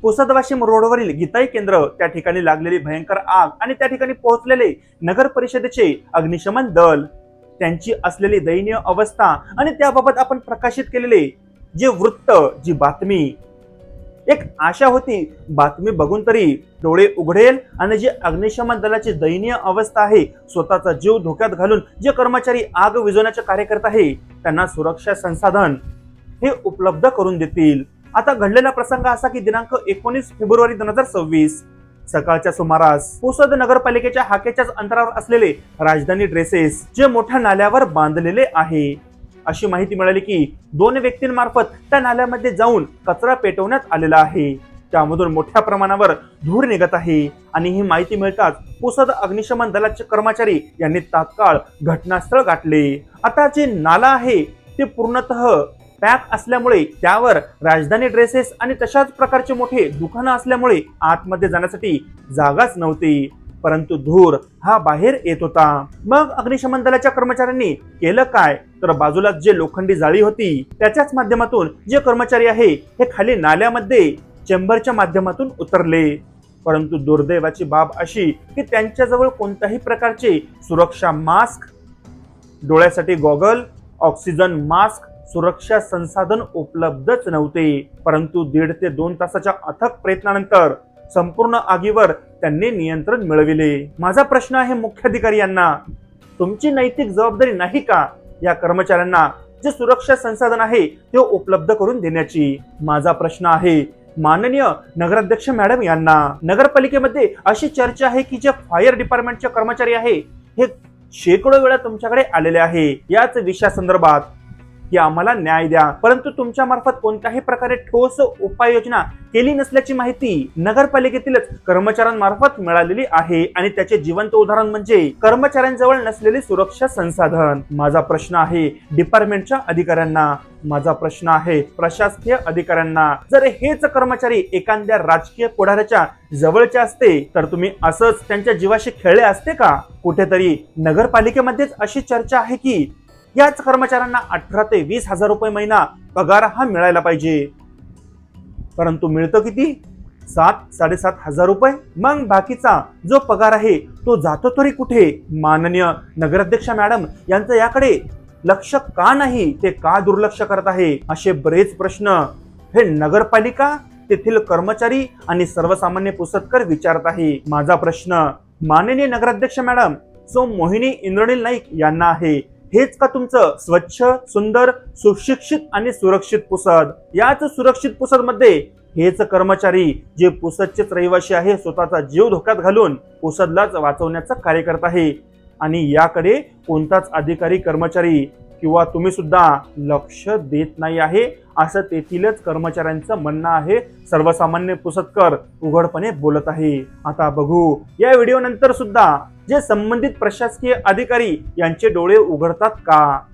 पुसद वाशिम रोडवरील गीताई केंद्र त्या ठिकाणी लागलेली भयंकर आग आणि त्या ठिकाणी पोहोचलेले नगर परिषदेचे अग्निशमन दल, त्यांची असलेली दयनीय अवस्था आणि त्याबाबत आपण प्रकाशित केलेले जे वृत्त, जी बातमी, एक आशा होती बातमी बघून तरी डोळे उघडेल आणि जे अग्निशमन दलाची दयनीय अवस्था आहे, स्वतःचा जीव धोक्यात घालून जे कर्मचारी आग विझवण्याचे कार्य करत आहे त्यांना सुरक्षा संसाधन हे उपलब्ध करून देतील। आता घडलेला प्रसंग असा की दिनांक 19 फेब्रुवारी 2026 सकाळच्या सुमारास पुसद नगरपालिकेच्या हाकेच्याच अंतरावर असलेले राजधानी ड्रेसेस जे मोठ्या नाल्यावर बांधलेले आहे, अशी माहिती मिळाली की 2 व्यक्तींमार्फत त्या नाल्यामध्ये जाऊन कचरा पेटवण्यात आलेला आहे। त्यामधून मोठ्या प्रमाणावर धूर निघत आहे आणि ही माहिती मिळताच पुसद अग्निशमन दलाचे कर्मचारी यांनी तात्काळ घटनास्थळ गाठले। आता जे नाला आहे ते पूर्णतः पॅक असल्यामुळे त्यावर राजधानी ड्रेसेस आणि तशाच प्रकारचे मोठे दुकानं असल्यामुळे आतमध्ये जाण्यासाठी जागाच नव्हती, परंतु धूर हा बाहेर येत होता। मग अग्निशमन दलाच्या कर्मचाऱ्यांनी केलं काय, तर बाजूला जे लोखंडी जाळी होती त्याच्याच माध्यमातून जे कर्मचारी आहे हे खाली नाल्यामध्ये चेंबरच्या माध्यमातून उतरले, परंतु दुर्दैवाची बाब अशी की त्यांच्याजवळ कोणत्याही प्रकारचे सुरक्षा मास्क, डोळ्यासाठी गॉगल, ऑक्सिजन मास्क, सुरक्षा संसाधन उपलब्धच नव्हते। परंतु 1.5 ते 2 तासाच्या अथक प्रयत्नानंतर संपूर्ण आगीवर त्यांनी नियंत्रण मिळविले। माझा प्रश्न आहे मुख्याधिकारी यांना, तुमची नैतिक जबाबदारी नाही का या कर्मचाऱ्यांना जे सुरक्षा संसाधन आहे ते उपलब्ध करून देण्याची? माझा प्रश्न आहे माननीय नगराध्यक्ष मॅडम यांना। नगरपालिकेमध्ये अशी चर्चा आहे की जे फायर डिपार्टमेंटचे कर्मचारी आहे हे शेकडो वेळा तुमच्याकडे आलेले आहे याच विषयासंदर्भात की आम्हाला न्याय द्या, परंतु तुमच्या मार्फत कोणत्याही प्रकारे ठोस उपाययोजना केली नसल्याची माहिती नगरपालिकेतीलच कर्मचाऱ्यांमार्फत मिळालेली आहे आणि त्याचे जिवंत उदाहरण म्हणजे कर्मचाऱ्यांजवळ नसलेली सुरक्षा संसाधन। माझा प्रश्न आहे डिपार्टमेंटच्या अधिकाऱ्यांना, माझा प्रश्न आहे प्रशासकीय अधिकाऱ्यांना, जर हेच कर्मचारी एखाद्या राजकीय पुढाऱ्याच्या जवळचे असते तर तुम्ही असंच त्यांच्या जीवाशी खेळले असते का? कुठेतरी नगरपालिकेमध्येच अशी चर्चा आहे की याच कर्मचाऱ्यांना 18 ते 20 हजार रुपये महिना पगार हा मिळायला पाहिजे, परंतु मिळतो किती? 7-7.5 हजार रुपये। मग बाकीचा जो पगार आहे तो जातो तरी कुठे? माननीय नगराध्यक्ष मॅडम यांचं याकडे लक्ष का नाही, ते का दुर्लक्ष करत आहे? असे बरेच प्रश्न हे नगरपालिका, तेथील कर्मचारी आणि सर्वसामान्य पुसदकर विचारत आहे। माझा प्रश्न माननीय नगराध्यक्ष मॅडम सो मोहिनी इंद्रनील नाईक यांना आहे, हेच का तुमचं स्वच्छ, सुंदर, सुशिक्षित आणि सुरक्षित पुसद? याच सुरक्षित पुसद मध्ये हेच कर्मचारी जे पुसदचेच रहिवासी आहे स्वतःचा जीव धोक्यात घालून पुसदलाच वाचवण्याचं कार्य करत आहे आणि याकडे कोणताच अधिकारी, कर्मचारी किंवा तुम्ही सुद्धा लक्ष देत नाही आहे असं तेथीलच कर्मचाऱ्यांचं म्हणणं आहे। सर्वसामान्य पुसदकर उघडपणे बोलत आहे। आता बघू या व्हिडिओ नंतर सुद्धा जे संबंधित प्रशासकीय अधिकारी यांचे डोळे उघडतात का?